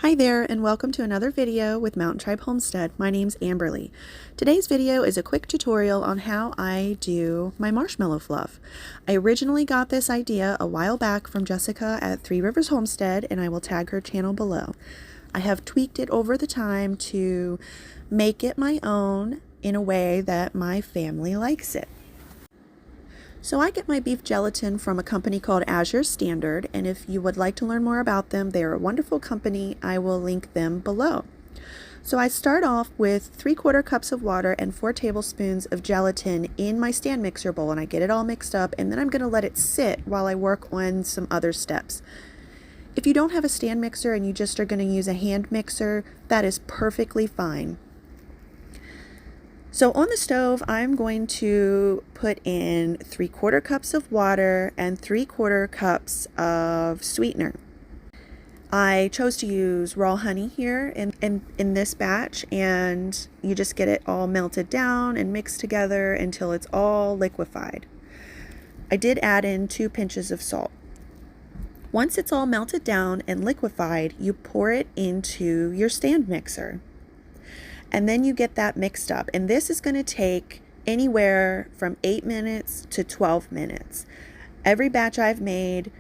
Hi there, and welcome to another video with Mountain Tribe Homestead. My name's Amberly. Today's video is a quick tutorial on how I do my marshmallow fluff. I originally got this idea a while back from Jessica at Three Rivers Homestead, and I will tag her channel below. I have tweaked it over the time to make it my own in a way that my family likes it. So I get my beef gelatin from a company called Azure Standard, and if you would like to learn more about them, they're a wonderful company. I will link them below. So I start off with 3/4 cups of water and 4 tablespoons of gelatin in my stand mixer bowl, and I get it all mixed up, and then I'm going to let it sit while I work on some other steps. If you don't have a stand mixer and you just are going to use a hand mixer, that is perfectly fine. So on the stove, I'm going to put in 3/4 cups of water and 3/4 cups of sweetener. I chose to use raw honey here in this batch, and you just get it all melted down and mixed together until it's all liquefied. I did add in 2 pinches of salt. Once it's all melted down and liquefied, you pour it into your stand mixer. And then you get that mixed up. And this is going to take anywhere from 8 minutes to 12 minutes. Every batch I've made,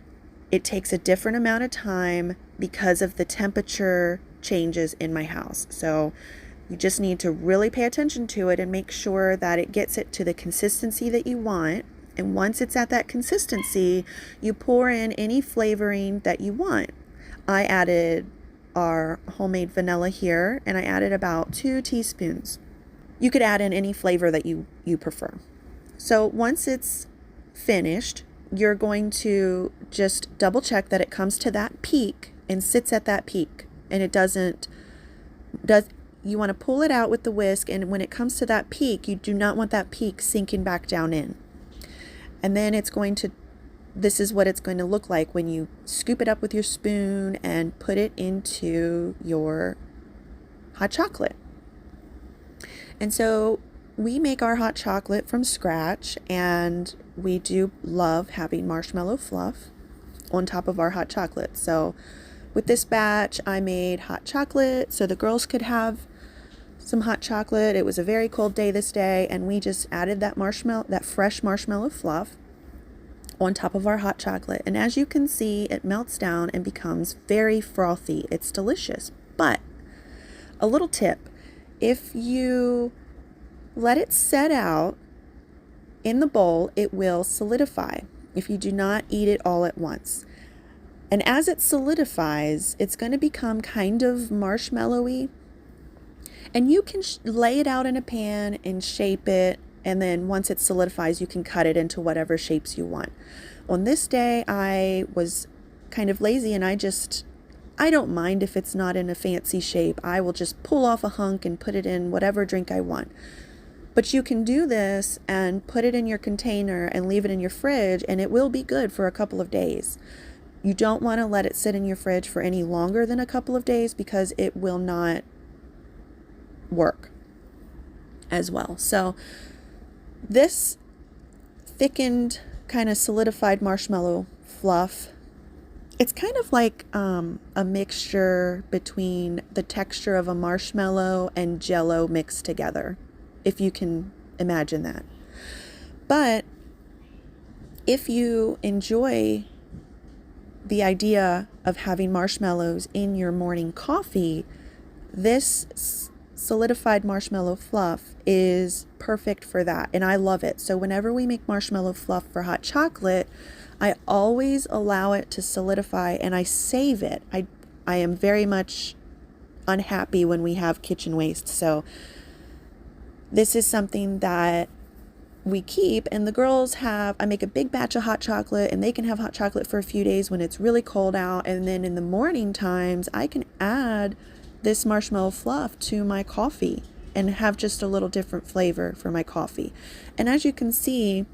it takes a different amount of time because of the temperature changes in my house. So you just need to really pay attention to it and make sure that it gets it to the consistency that you want. And once it's at that consistency, you pour in any flavoring that you want. I added our homemade vanilla here, and I added about 2 teaspoons. You could add in any flavor that you prefer. So once it's finished, you're going to just double check that it comes to that peak and sits at that peak, and it you want to pull it out with the whisk, and when it comes to that peak, you do not want that peak sinking back down in. And then this is what it's going to look like when you scoop it up with your spoon and put it into your hot chocolate. And so we make our hot chocolate from scratch, and we do love having marshmallow fluff on top of our hot chocolate. So with this batch, I made hot chocolate so the girls could have some hot chocolate. It was a very cold day this day, and we just added that fresh marshmallow fluff on top of our hot chocolate, and as you can see, it melts down and becomes very frothy. It's delicious. But a little tip: if you let it set out in the bowl, it will solidify if you do not eat it all at once. And as it solidifies, it's going to become kind of marshmallowy, and you can lay it out in a pan and shape it. And then once it solidifies, you can cut it into whatever shapes you want. On this day, I was kind of lazy, and I don't mind if it's not in a fancy shape. I will just pull off a hunk and put it in whatever drink I want. But you can do this and put it in your container and leave it in your fridge, and it will be good for a couple of days. You don't want to let it sit in your fridge for any longer than a couple of days because it will not work as well. So this thickened, kind of solidified marshmallow fluff, it's kind of like a mixture between the texture of a marshmallow and Jell-O mixed together, if you can imagine that. But if you enjoy the idea of having marshmallows in your morning coffee, this solidified marshmallow fluff is perfect for that, and I love it. So whenever we make marshmallow fluff for hot chocolate, I always allow it to solidify and I save it. I am very much unhappy when we have kitchen waste, so this is something that we keep. And the girls I make a big batch of hot chocolate, and they can have hot chocolate for a few days when it's really cold out, and then in the morning times I can add this marshmallow fluff to my coffee and have just a little different flavor for my coffee. And as you can see,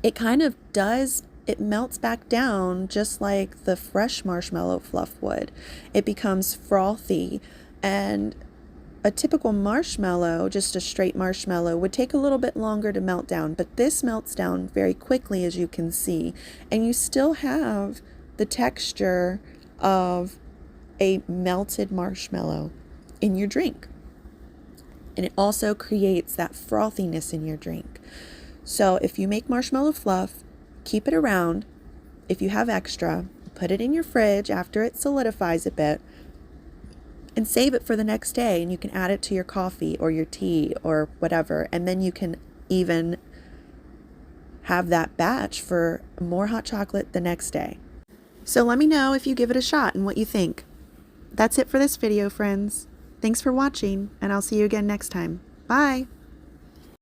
it melts back down just like the fresh marshmallow fluff would. It becomes frothy, and a typical marshmallow, just a straight marshmallow, would take a little bit longer to melt down, but this melts down very quickly, as you can see, and you still have the texture of a melted marshmallow in your drink. And it also creates that frothiness in your drink. So if you make marshmallow fluff, keep it around. If you have extra, put it in your fridge after it solidifies a bit and save it for the next day. And you can add it to your coffee or your tea or whatever. And then you can even have that batch for more hot chocolate the next day. So let me know if you give it a shot and what you think. That's it for this video, friends. Thanks for watching, and I'll see you again next time. Bye!